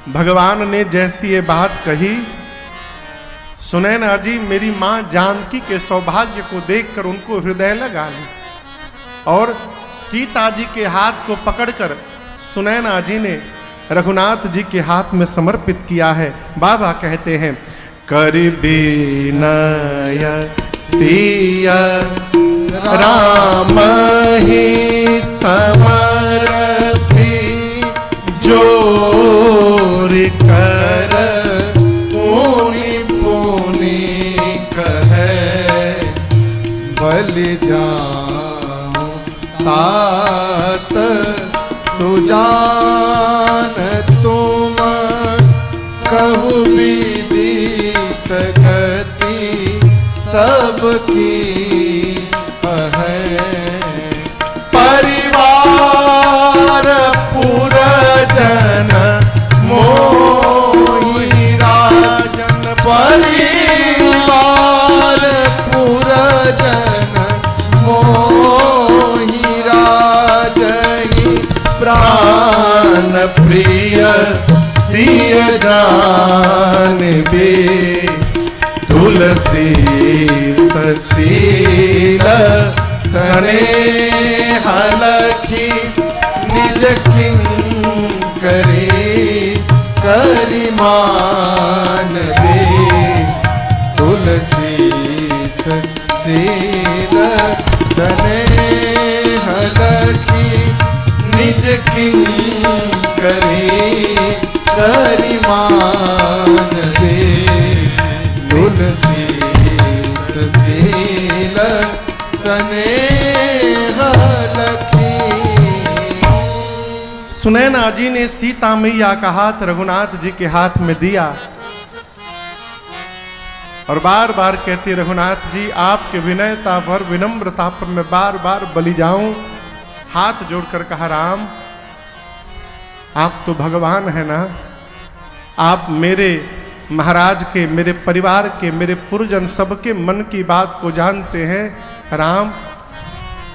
भगवान ने जैसी ये बात कही, सुनैना जी मेरी मां जानकी के सौभाग्य को देखकर उनको हृदय लगा ली, और सीता जी के हाथ को पकड़कर सुनैना जी ने रघुनाथ जी के हाथ में समर्पित किया है। बाबा कहते हैं, कर बिनय सिया राम ही समर्पी, जोर कर पुनि पुनि कहे, बलि जाऊं सात सुजान तुम कहु विदित गति सबकी है। परिवार पुरजन मोहि राजन, परिवार पुरजन मोहि राजन, प्रिय सिय जानबे तुलसी ससील स्नेह लखी निज किंकरी करिमान दे तुलसी ससील स्नेह लखी निज किंकरी करिमान दे तुलसी ससील स्नेह लखी। सुनैना जी ने सीता मैया का हाथ रघुनाथ जी के हाथ में दिया और बार बार कहती, रघुनाथ जी आपके विनयता पर, विनम्रता पर मैं बार बार बलि जाऊं। हाथ जोड़कर कहा, राम आप तो भगवान है ना, आप मेरे महाराज के, मेरे परिवार के, मेरे पुरजन सबके मन की बात को जानते हैं। राम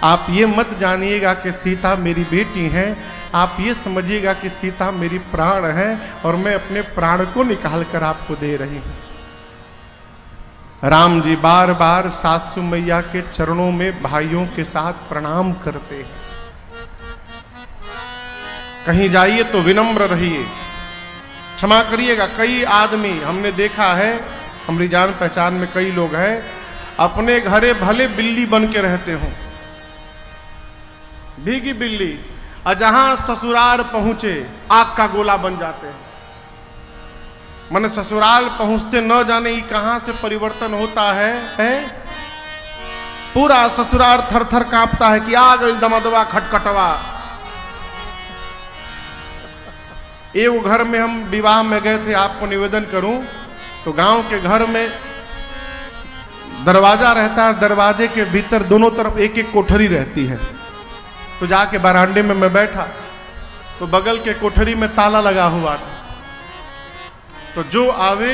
आप ये मत जानिएगा कि सीता मेरी बेटी हैं, आप ये समझिएगा कि सीता मेरी प्राण है और मैं अपने प्राण को निकाल कर आपको दे रही हूं। राम जी बार बार सासू मैया के चरणों में भाइयों के साथ प्रणाम करते हैं। कहीं जाइए तो विनम्र रहिए, क्षमा करिएगा। कई आदमी हमने देखा है, हमारी जान पहचान में कई लोग हैं, अपने घरे भले बिल्ली बन के रहते हों, भीगी बिल्ली, और जहां ससुराल पहुंचे आग का गोला बन जाते हैं। मैंने ससुराल पहुंचते न जाने ही कहां से परिवर्तन होता है? पूरा ससुराल थर थर कांपता है कि आ गई दमदवा खटखटवा। एक घर में हम विवाह में गए थे, आपको निवेदन करूं तो गांव के घर में दरवाजा रहता है, दरवाजे के भीतर दोनों तरफ एक एक कोठरी रहती है। तो जाके बरामदे में मैं बैठा तो बगल के कोठरी में ताला लगा हुआ था। तो जो आवे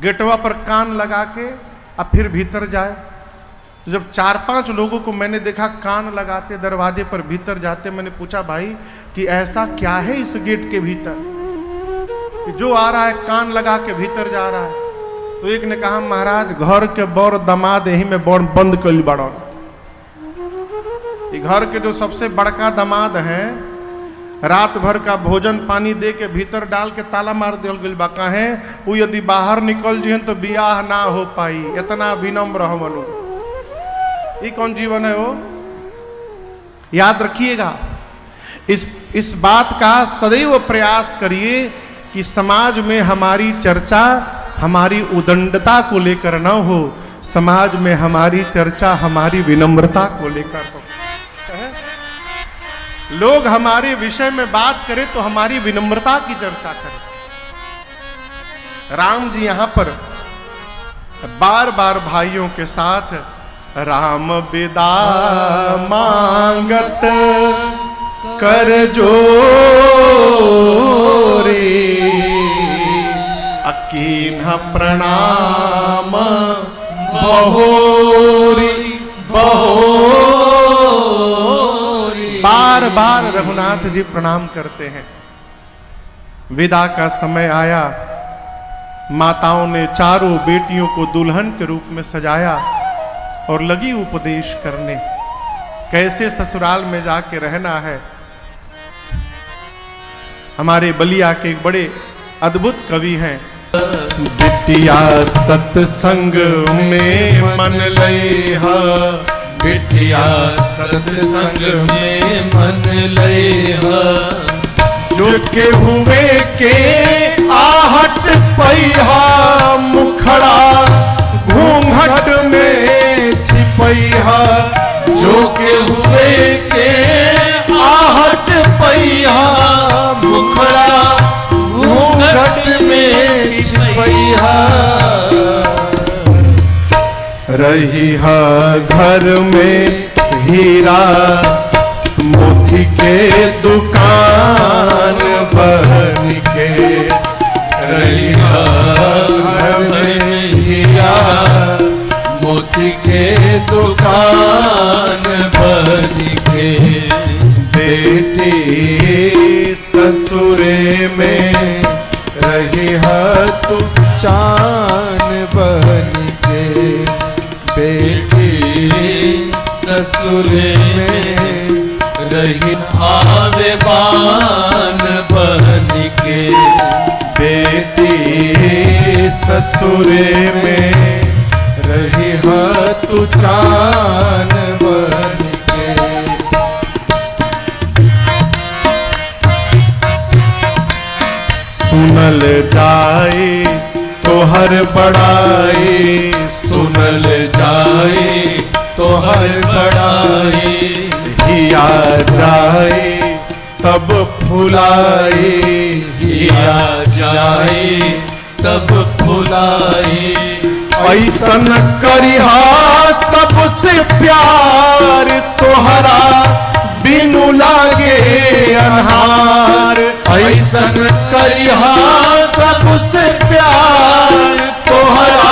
गेटवा पर कान लगा के अब फिर भीतर जाए। तो जब 4-5 लोगों को मैंने देखा कान लगाते दरवाजे पर भीतर जाते, मैंने पूछा भाई कि ऐसा क्या है इस गेट के भीतर कि जो आ रहा है कान लगा के भीतर जा रहा है? तो एक ने कहा, महाराज घर के बड़ दामाद यही में बड़ बंद कल बड़न। घर के जो सबसे बड़का दामाद है, रात भर का भोजन पानी दे के भीतर डाल के ताला मार दिया गइल बा। काहे? वो यदि बाहर निकल जिहन तो बियाह ना हो पाई। इतना विनम्र हमनु, ये कौन जीवन है वो? याद रखिएगा, इस बात का सदैव प्रयास करिए कि समाज में हमारी चर्चा हमारी उदंडता को लेकर न हो, समाज में हमारी चर्चा हमारी विनम्रता को लेकर हो। लोग हमारे विषय में बात करें तो हमारी विनम्रता की चर्चा करें। राम जी यहां पर बार बार भाइयों के साथ राम बिदा मांगत कर जोरी, अकीन्ह प्रणाम बहोरी बहोरी। बार बार रघुनाथ जी प्रणाम करते हैं। विदा का समय आया, माताओं ने चारों बेटियों को दुल्हन के रूप में सजाया और लगी उपदेश करने, कैसे ससुराल में जाके रहना है। हमारे बलिया के एक बड़े अद्भुत कवि हैं, बिटिया सत्संग में मन लइहा, बिटिया सत्संग में मन लइहा, जो के हुए के आहट पैहा, मुखड़ा घूंघट में छिपैहा, जो के हुए के आहट पैहा, मुखड़ा घूंघट में छिपैहा, रही है घर में हीरा मोती के दुकान बन के, रही है घर में हीरा मोती के दुकान बन के, बेटी रही है तू चान बन के, बेटी ससुर में रही आवे बान बन के, बेटी ससुर में रही है तू चान बन के। सुनल जाए तो हर बड़ाई, सुनल जाए तो हर बड़ाई, हिया जाए तब फुलाई, हिया जाए तब फुलाई। ऐसन करिहा सबसे प्यार, तोहरा बिनु लागे अन्हार। ऐसन करिहा सबसे प्यार, तोहरा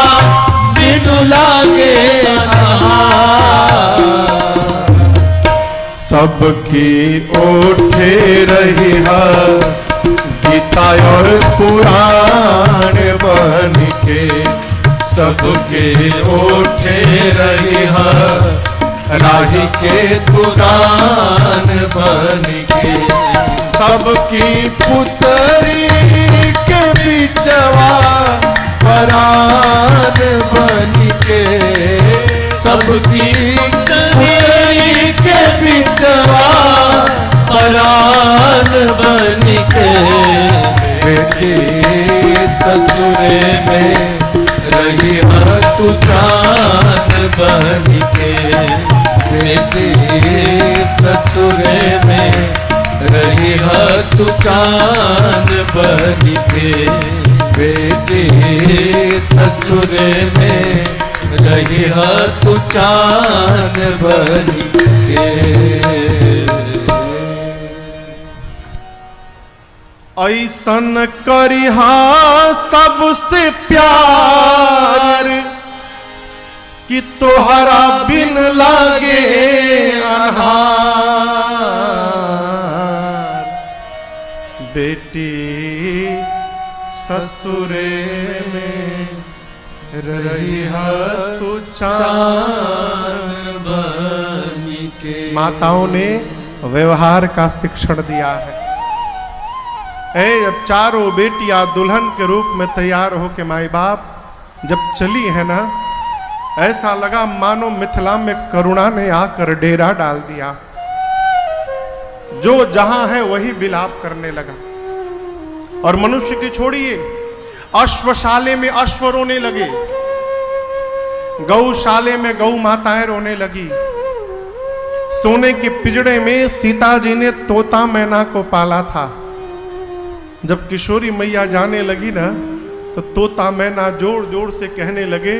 बिनु लागे अन्हार। सबकी ओठे रही है गीता और पुराण बन के, सबके ओठे रही है राही के दुकान बन के। सबकी पुतरी के बिचवा परान बन के, सबकी पुतरी के बिचवा परान बन के। बेटी ससुरे में रही है तू चान बन के, बेटी ससुरे में रही है तू चान बन के, बेटी ससुरे में रही है तू चान बन के। ऐसन करिहा सबसे प्यार, कि तोहरा बिन लागे अन्हार। बेटी ससुरे में रही है तू चान बन के। माताओं ने व्यवहार का शिक्षण दिया है। जब चारों बेटियां दुल्हन के रूप में तैयार हो के माई बाप जब चली है ना, ऐसा लगा मानो मिथिला में करुणा ने आकर डेरा डाल दिया। जो जहां है वही विलाप करने लगा। और मनुष्य की छोड़िए, अश्वशाले में अश्व रोने लगे, गौशाले में गौ माताएं रोने लगी। सोने के पिंजड़े में सीता जी ने तोता मैना को पाला था। जब किशोरी मैया जाने लगी ना, तो तोता मैना जोर जोर से कहने लगे,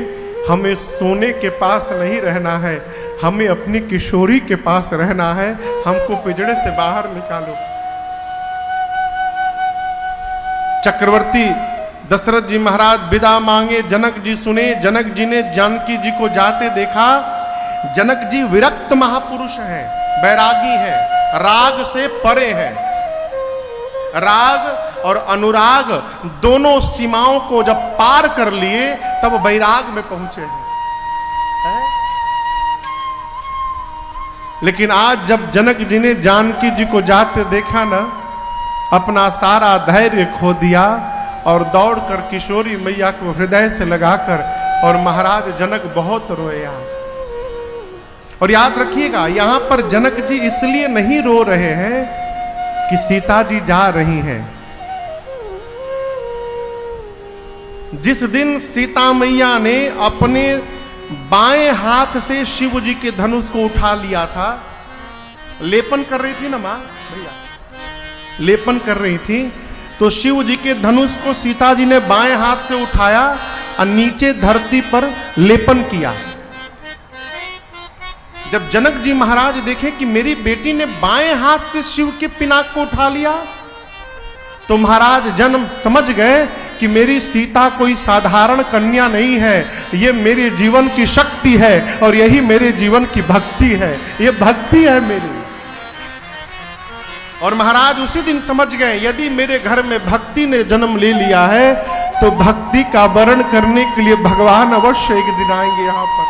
हमें सोने के पास नहीं रहना है, हमें अपनी किशोरी के पास रहना है, हमको पिंजड़े से बाहर निकालो। चक्रवर्ती दशरथ जी महाराज विदा मांगे, जनक जी सुने। जनक जी ने जानकी जी को जाते देखा। जनक जी विरक्त महापुरुष हैं, बैरागी हैं, राग से परे हैं। राग और अनुराग दोनों सीमाओं को जब पार कर लिए तब वैराग में पहुंचे हैं। लेकिन आज जब जनक जी ने जानकी जी को जाते देखा ना, अपना सारा धैर्य खो दिया और दौड़कर किशोरी मैया को हृदय से लगाकर, और महाराज जनक बहुत रोए आज। और याद रखिएगा, यहां पर जनक जी इसलिए नहीं रो रहे हैं कि सीता जी जा रही हैं। जिस दिन सीता मैया ने अपने बाएं हाथ से शिव जी के धनुष को उठा लिया था, लेपन कर रही थी ना मां भैया, लेपन कर रही थी, तो शिव जी के धनुष को सीता जी ने बाएं हाथ से उठाया और नीचे धरती पर लेपन किया। जब जनक जी महाराज देखे कि मेरी बेटी ने बाएं हाथ से शिव के पिनाक को उठा लिया, तो महाराज जन्म समझ गए कि मेरी सीता कोई साधारण कन्या नहीं है, ये मेरे जीवन की शक्ति है और यही मेरे जीवन की भक्ति है, ये भक्ति है मेरी। और महाराज उसी दिन समझ गए यदि मेरे घर में भक्ति ने जन्म ले लिया है तो भक्ति का वर्ण करने के लिए भगवान अवश्य एक दिन आएंगे यहां पर।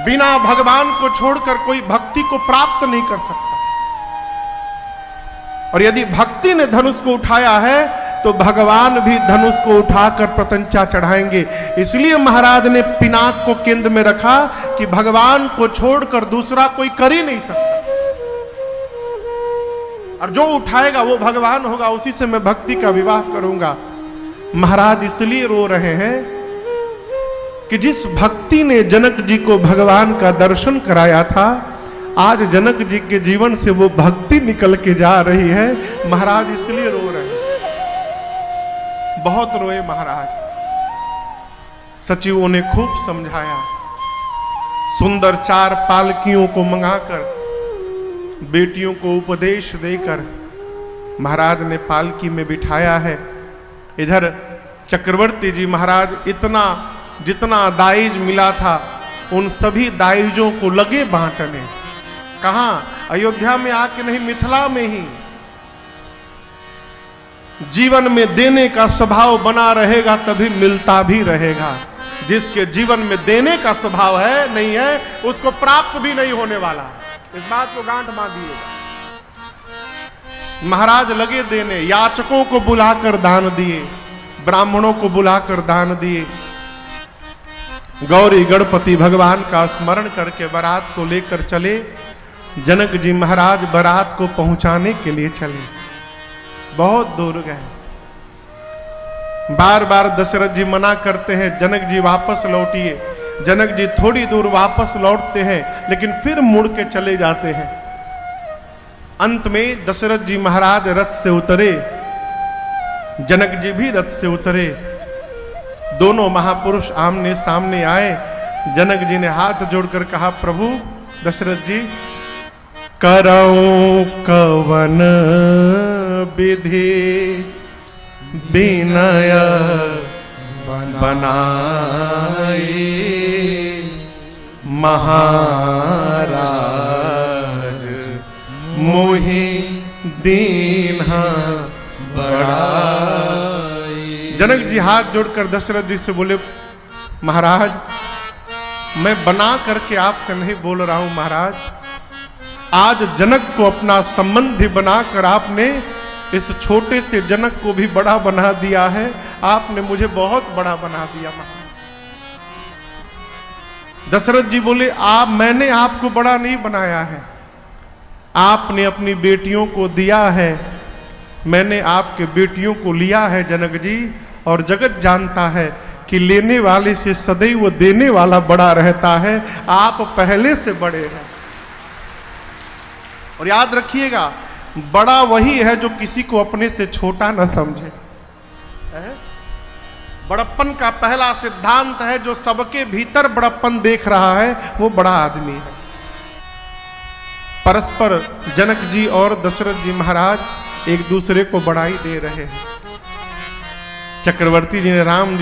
बिना भगवान को छोड़कर कोई भक्ति को प्राप्त नहीं कर सकता। और यदि भक्ति ने धनुष को उठाया है तो भगवान भी धनुष को उठाकर प्रतंचा चढ़ाएंगे। इसलिए महाराज ने पिनाक को केंद्र में रखा कि भगवान को छोड़कर दूसरा कोई कर ही नहीं सकता, और जो उठाएगा वो भगवान होगा, उसी से मैं भक्ति का विवाह करूंगा। महाराज इसलिए रो रहे हैं कि जिस भक्ति ने जनक जी को भगवान का दर्शन कराया था, आज जनक जी के जीवन से वो भक्ति निकल के जा रही है। महाराज इसलिए रो रहे हैं, बहुत रोए महाराज। सचिवों ने खूब समझाया, सुंदर 4 पालकियों को मंगाकर बेटियों को उपदेश देकर महाराज ने पालकी में बिठाया है। इधर चक्रवर्ती जी महाराज इतना जितना दाइज मिला था उन सभी दाइजों को लगे बांटने। कहां? अयोध्या में आके नहीं, मिथिला में ही। जीवन में देने का स्वभाव बना रहेगा तभी मिलता भी रहेगा। जिसके जीवन में देने का स्वभाव है नहीं है उसको प्राप्त भी नहीं होने वाला। इस बात को गांठ बांधिएगा। महाराज लगे देने, याचकों को बुलाकर दान दिए, ब्राह्मणों को बुलाकर दान दिए। गौरी गणपति भगवान का स्मरण करके बारात को लेकर चले। जनक जी महाराज बारात को पहुंचाने के लिए चले, बहुत दूर गए। बार बार दशरथ जी मना करते हैं, जनक जी वापस लौटिए। जनक जी थोड़ी दूर वापस लौटते हैं लेकिन फिर मुड़ के चले जाते हैं। अंत में दशरथ जी महाराज रथ से उतरे, जनक जी भी रथ से उतरे। दोनों महापुरुष आमने सामने आए। जनक जी ने हाथ जोड़कर कहा, प्रभु दशरथ जी, करऊं कवन विधि विनय बनाई महाराज मोहि दीन्हा बढ़ाई। जनक जी हाथ जोड़कर दशरथ जी से बोले, महाराज मैं बना करके आपसे नहीं बोल रहा हूं महाराज, आज जनक को अपना संबंधी बनाकर आपने इस छोटे से जनक को भी बड़ा बना दिया है। आपने मुझे बहुत बड़ा बना दिया महाराज। दशरथ जी बोले, मैंने आपको बड़ा नहीं बनाया है, आपने अपनी बेटियों को दिया है, मैंने आपके बेटियों को लिया है जनक जी। और जगत जानता है कि लेने वाले से सदैव देने वाला बड़ा रहता है। आप पहले से बड़े हैं। और याद रखिएगा, बड़ा वही है जो किसी को अपने से छोटा न समझे। बड़प्पन का पहला सिद्धांत है, जो सबके भीतर बड़प्पन देख रहा है वो बड़ा आदमी है। परस्पर जनक जी और दशरथ जी महाराज एक दूसरे को बड़ाई दे रहे हैं। चक्रवर्ती जी ने राम जी